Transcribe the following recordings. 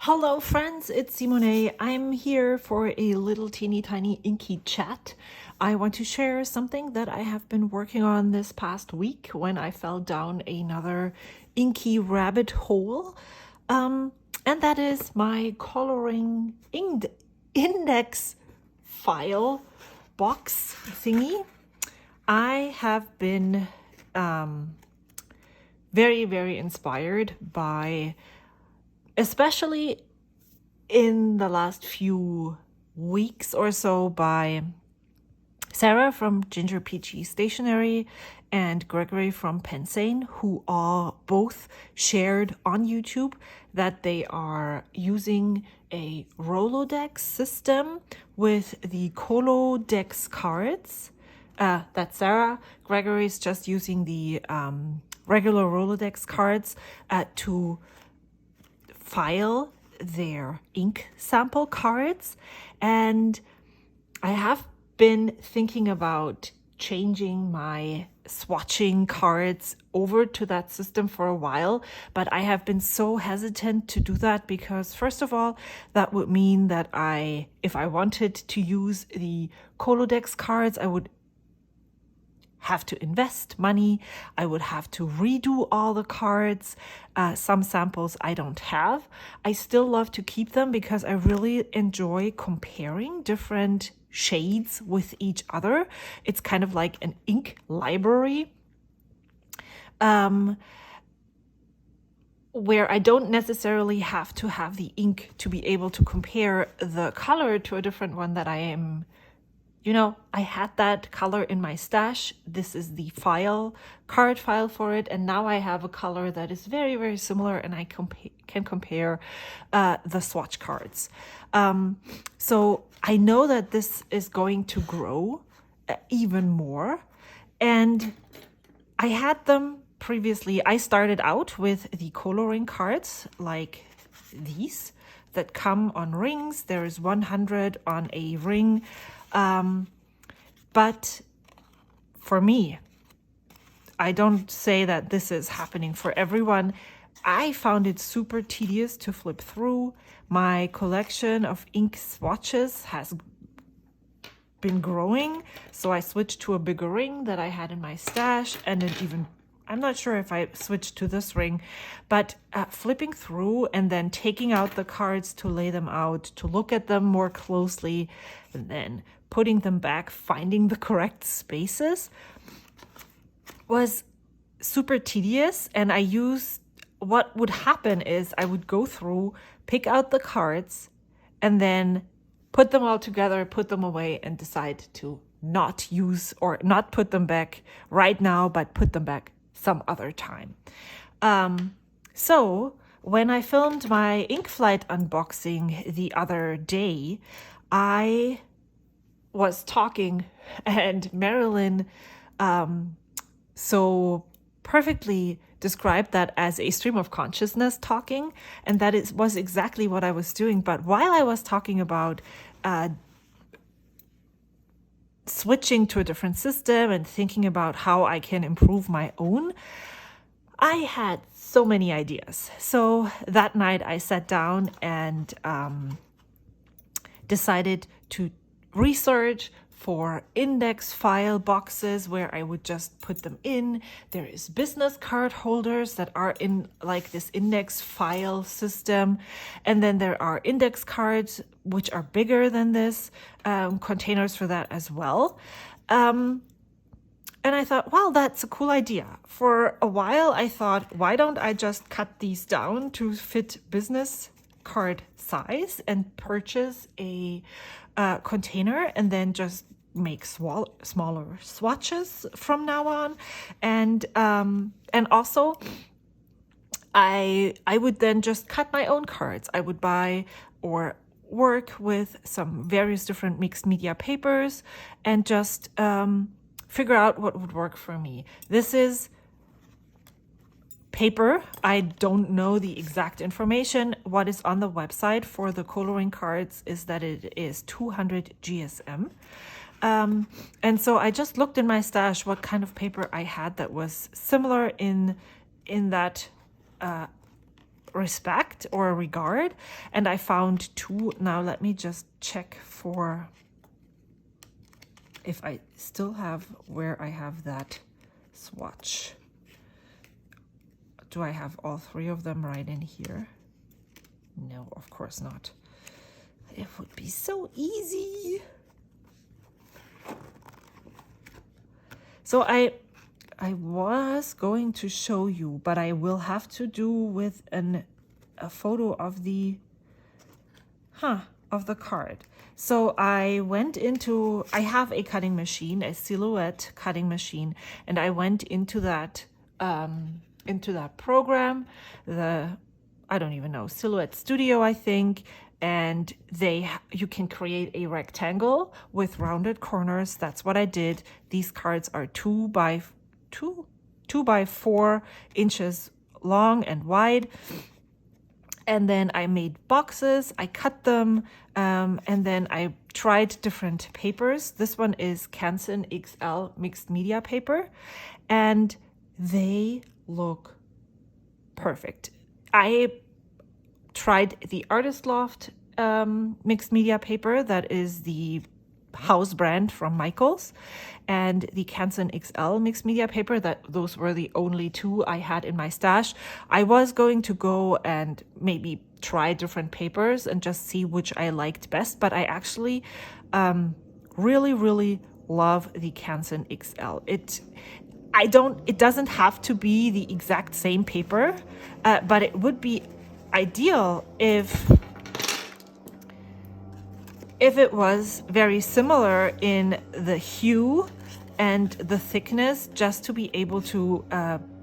Hello friends, it's Simone. I'm here for a little teeny tiny inky chat. I want to share something that I have been working on this past week when I fell down another inky rabbit hole. And that is my Col-O-Ring index file box thingy. I have been very, very inspired by, especially in the last few weeks or so, by Sarah from Ginger Peachy Stationery and Gregory from Pensane, who are both shared on YouTube that they are using a Rolodex system with the Colo-Dex cards. That's Sarah. Gregory's just using the regular Rolodex cards to file their ink sample cards. And I have been thinking about changing my swatching cards over to that system for a while, but I have been so hesitant to do that because, first of all, that would mean that if I wanted to use the Colo-Dex cards, I would have to invest money. I would have to redo all the cards. Some samples I don't have. I still love to keep them because I really enjoy comparing different shades with each other. It's kind of like an ink library where I don't necessarily have to have the ink to be able to compare the color to a different one that I am. I had that color in my stash. This is the card file for it. And now I have a color that is very, very similar, and I can compare the swatch cards. So I know that this is going to grow even more. And I had them previously. I started out with the Col-O-Ring cards like these that come on rings. There is 100 on a ring. But for me, I don't say that this is happening for everyone. I found it super tedious to flip through. My collection of ink swatches has been growing, so I switched to a bigger ring that I had in my stash, and it even, I'm not sure if I switched to this ring, but flipping through and then taking out the cards to lay them out, to look at them more closely, and then putting them back, finding the correct spaces was super tedious. And what would happen is I would go through, pick out the cards, and then put them all together, put them away, and decide to not use or not put them back right now, but put them back some other time. So when I filmed my Ink Flight unboxing the other day, I was talking, and Marilyn so perfectly described that as a stream of consciousness talking, and that was exactly what I was doing. But while I was talking about switching to a different system and thinking about how I can improve my own, I had so many ideas. So that night I sat down and decided to research for index file boxes where I would just put them in. There is business card holders that are in like this index file system. And then there are index cards, which are bigger than this, containers for that as well. And I thought, well, that's a cool idea. For a while, I thought, why don't I just cut these down to fit business card size and purchase a container and then just make smaller swatches from now on. And also I would then just cut my own cards. I would buy or work with some various different mixed media papers and just figure out what would work for me. This is paper. I don't know the exact information. What is on the website for the Col-O-Ring cards is that it is 200 GSM. And so I just looked in my stash what kind of paper I had that was similar in that respect or regard, and I found two. Now let me just check for if I still have where I have that swatch. Do I have all three of them right in here? No, of course not. It would be so easy. So I was going to show you, but I will have to do with a photo of the card. So I went into, I have a cutting machine, a silhouette cutting machine, and I went into that program, I don't even know, Silhouette Studio, I think, and you can create a rectangle with rounded corners. That's what I did. These cards are 2 by 4 inches long and wide. And then I made boxes, I cut them, and then I tried different papers. This one is Canson XL mixed media paper, and they look perfect. I tried the Artist Loft mixed media paper, that is the house brand from Michaels, and the Canson XL mixed media paper, those were the only two I had in my stash. I was going to go and maybe try different papers and just see which I liked best, but I actually really, really love the Canson XL. It doesn't have to be the exact same paper, but it would be ideal if it was very similar in the hue and the thickness, just to be able to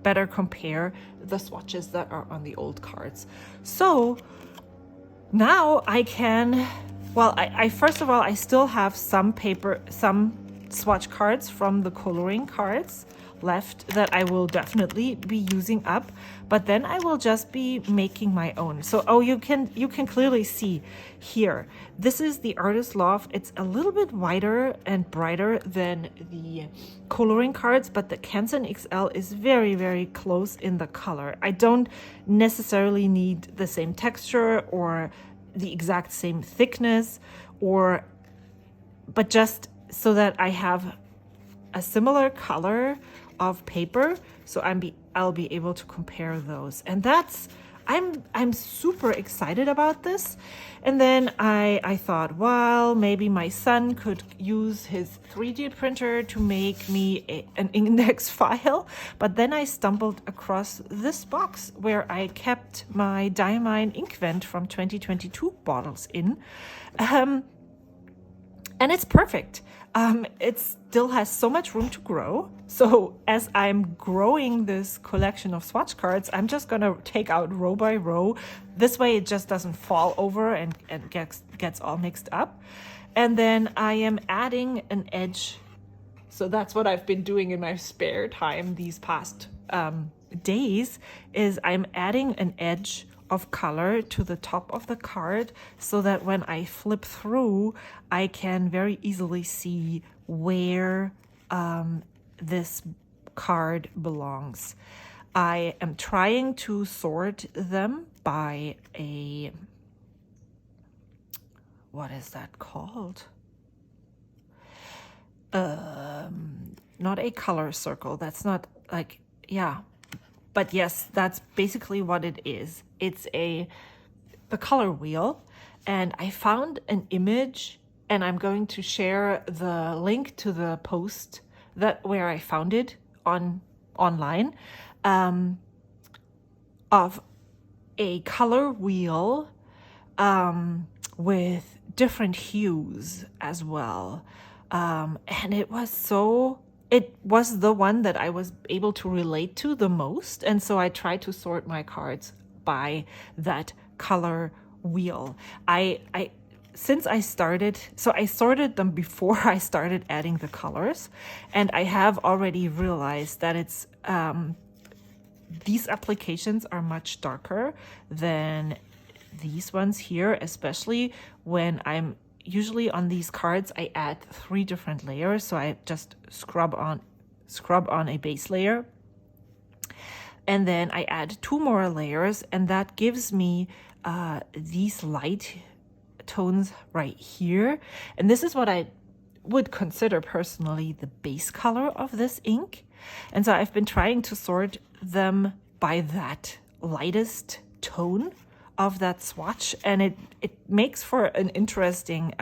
better compare the swatches that are on the old cards. So now I can, well, I first of all, I still have some swatch cards from the Col-O-Ring cards left that I will definitely be using up, but then I will just be making my own. So you can clearly see here, this is the Artist Loft. It's a little bit wider and brighter than the Col-O-Ring cards, but the Canson XL is very, very close in the color. I don't necessarily need the same texture or the exact same thickness, but just so that I have a similar color of paper, so I'll be able to compare those. And I'm super excited about this. And then I thought, well, maybe my son could use his 3D printer to make me an index file. But then I stumbled across this box where I kept my Diamine ink vent from 2022 bottles in. And it's perfect. It still has so much room to grow. So as I'm growing this collection of swatch cards, I'm just gonna take out row by row. This way it just doesn't fall over and gets all mixed up. And then I am adding an edge. So that's what I've been doing in my spare time these past days, is I'm adding an edge of color to the top of the card, so that when I flip through, I can very easily see where this card belongs. I am trying to sort them by what is that called? Not a color circle. That's not like, yeah. But yes, that's basically what it is. It's the color wheel, and I found an image, and I'm going to share the link to the post where I found it online, of a color wheel with different hues as well, and it was the one that I was able to relate to the most. And so I tried to sort my cards by that color wheel. Since I started, so I sorted them before I started adding the colors, and I have already realized that it's these applications are much darker than these ones here, especially when I'm usually on these cards, I add 3 different layers. So I just scrub on a base layer. And then I add 2 more layers, and that gives me these light tones right here. And this is what I would consider personally the base color of this ink. And so I've been trying to sort them by that lightest tone of that swatch, and it makes for an interesting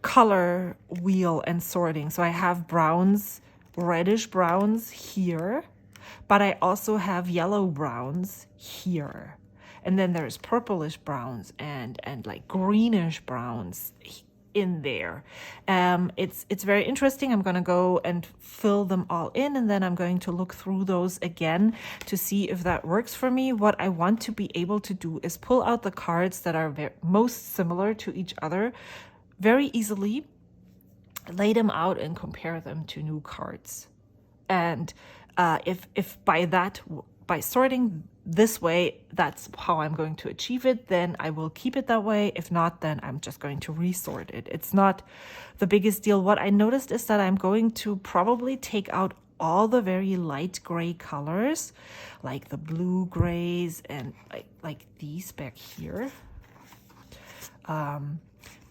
color wheel and sorting. So I have browns, reddish browns here, but I also have yellow browns here. And then there's purplish browns and like greenish browns in there. It's very interesting. I'm going to go and fill them all in, and then I'm going to look through those again to see if that works for me. What I want to be able to do is pull out the cards that are most similar to each other very easily, lay them out and compare them to new cards. And if by sorting this way, that's how I'm going to achieve it, then I will keep it that way. If not, then I'm just going to resort it. It's not the biggest deal. What I noticed is that I'm going to probably take out all the very light gray colors, like the blue grays and like these back here.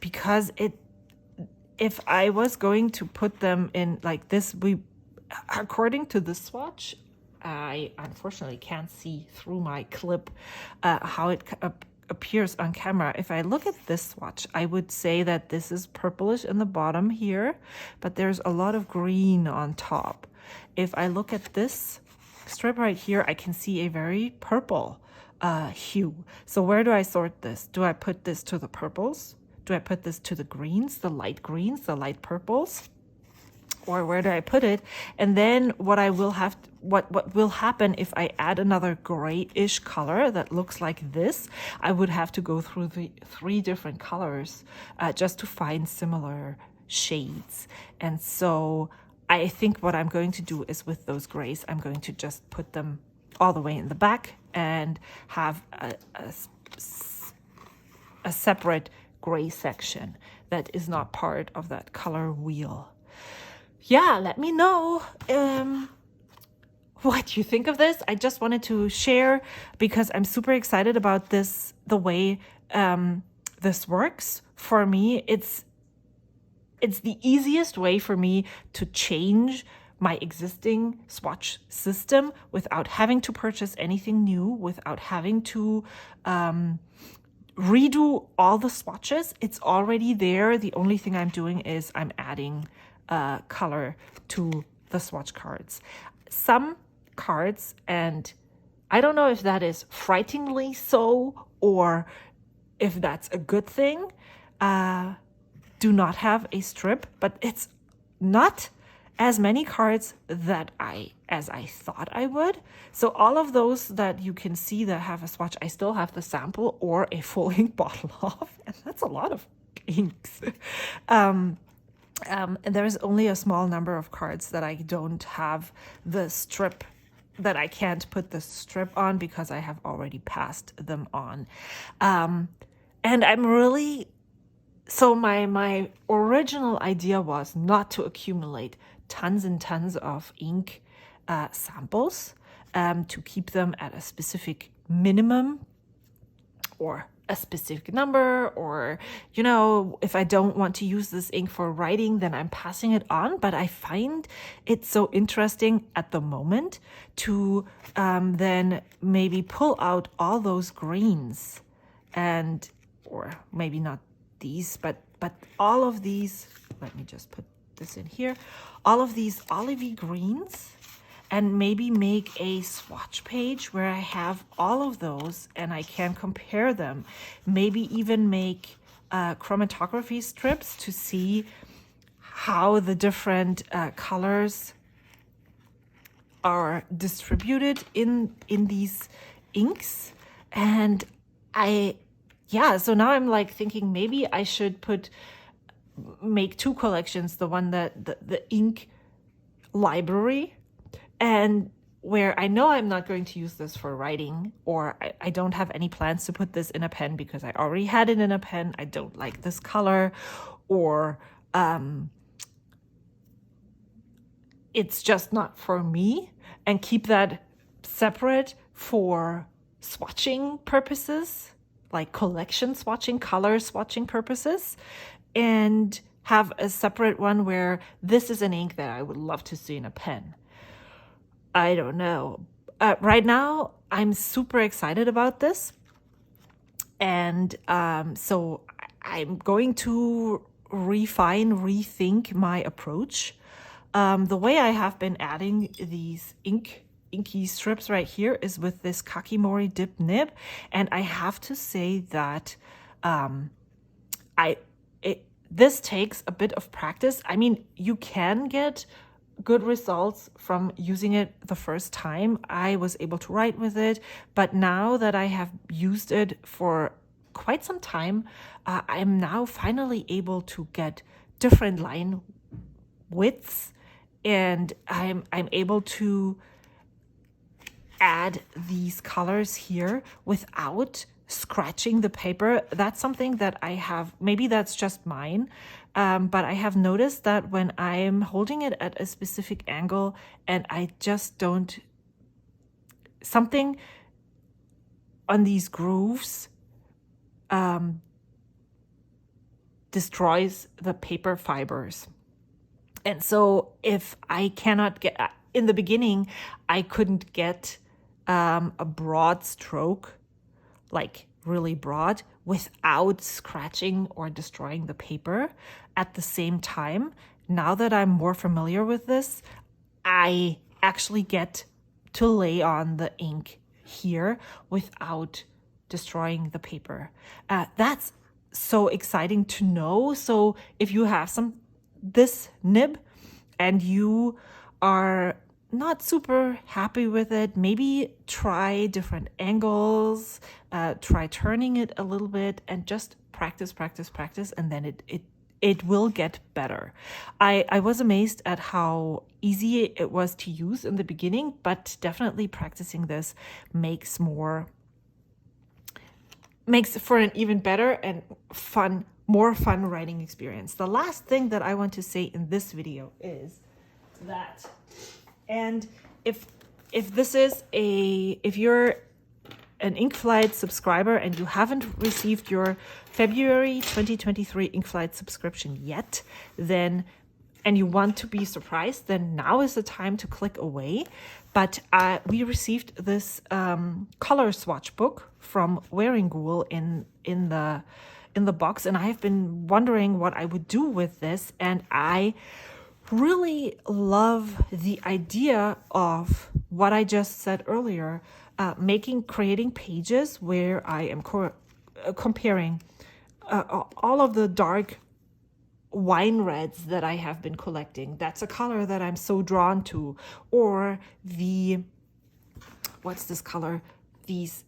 Because if I was going to put them in like this, according to the swatch, I unfortunately can't see through my clip how it appears on camera. If I look at this swatch, I would say that this is purplish in the bottom here, but there's a lot of green on top. If I look at this strip right here, I can see a very purple hue. So where do I sort this? Do I put this to the purples? Do I put this to the greens, the light greens, the light purples? Or where do I put it? And then what will happen if I add another grayish color that looks like this, I would have to go through the 3 different colors just to find similar shades. And so I think what I'm going to do is with those grays, I'm going to just put them all the way in the back and have a separate gray section that is not part of that color wheel. Yeah, let me know what you think of this. I just wanted to share because I'm super excited about this, the way this works. For me, it's the easiest way for me to change my existing swatch system without having to purchase anything new, without having to redo all the swatches. It's already there. The only thing I'm doing is I'm adding color to the swatch cards. Some cards, and I don't know if that is frighteningly so or if that's a good thing, do not have a strip, but it's not as many cards as I thought I would. So all of those that you can see that have a swatch, I still have the sample or a full ink bottle of, and that's a lot of inks. And there's only a small number of cards that I don't have the strip, that I can't put the strip on because I have already passed them on. And I'm really, so my original idea was not to accumulate tons and tons of ink samples, to keep them at a specific minimum or a specific number, or, you know, if I don't want to use this ink for writing, then I'm passing it on. But I find it so interesting at the moment to then maybe pull out all those greens, and, or maybe not these, but all of these, let me just put this in here, all of these olivey greens, and maybe make a swatch page where I have all of those and I can compare them. Maybe even make chromatography strips to see how the different colors are distributed in these inks. And so now I'm like thinking maybe I should make 2 collections, the one that the ink library, and where I know I'm not going to use this for writing, or I don't have any plans to put this in a pen because I already had it in a pen. I don't like this color, or it's just not for me, and keep that separate for swatching purposes, like collection swatching, color swatching purposes, and have a separate one where this is an ink that I would love to see in a pen. I don't know. Right now, I'm super excited about this. And so I'm going to rethink my approach. The way I have been adding these inky strips right here is with this Kakimori dip nib. And I have to say that this takes a bit of practice. I mean, you can get good results from using it the first time. I was able to write with it, but now that I have used it for quite some time, I'm now finally able to get different line widths, and I'm able to add these colors here without scratching the paper. That's something that I have, maybe that's just mine, but I have noticed that when I'm holding it at a specific angle and I just don't, something on these grooves destroys the paper fibers. And so if I cannot get, in the beginning, I couldn't get a broad stroke, like really broad, without scratching or destroying the paper at the same time. Now that I'm more familiar with this, I actually get to lay on the ink here without destroying the paper. That's so exciting to know. So if you have this nib and you are not super happy with it, maybe try different angles, try turning it a little bit, and just practice, and then it will get better. I was amazed at how easy it was to use in the beginning, but definitely practicing this makes for an even better and more fun writing experience. The last thing that I want to say in this video is that, and if you're an Ink Flight subscriber and you haven't received your February 2023 Ink Flight subscription yet, then, and you want to be surprised, then now is the time to click away. But we received this color swatch book from Wearing Ghoul in the box, and I have been wondering what I would do with this, and I really love the idea of what I just said earlier, creating pages where I am comparing all of the dark wine reds that I have been collecting. That's a color that I'm so drawn to. Or what's this color? These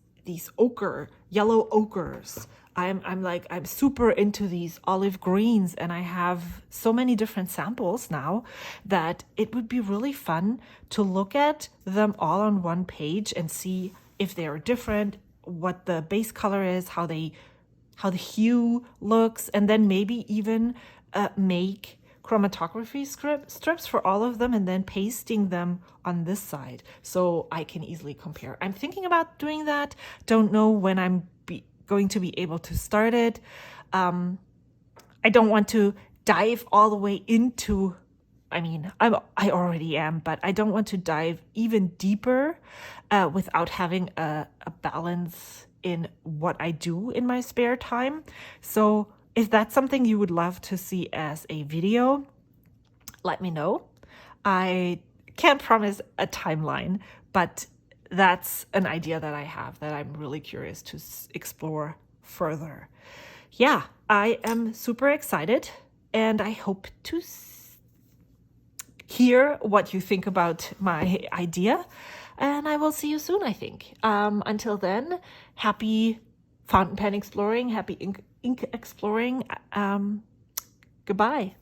yellow ochres. I'm super into these olive greens, and I have so many different samples now that it would be really fun to look at them all on one page and see if they're different, what the base color is, how the hue looks, and then maybe even make chromatography strips for all of them and then pasting them on this side so I can easily compare. I'm thinking about doing that. Don't know when I'm going to be able to start it. I don't want to dive all the way into, I already am, but I don't want to dive even deeper without having a balance in what I do in my spare time. So if that's something you would love to see as a video, let me know. I can't promise a timeline, but that's an idea that I have that I'm really curious to explore further. Yeah, I am super excited, and I hope to hear what you think about my idea, and I will see you soon, I think. Until then, happy fountain pen exploring, happy ink exploring. Goodbye.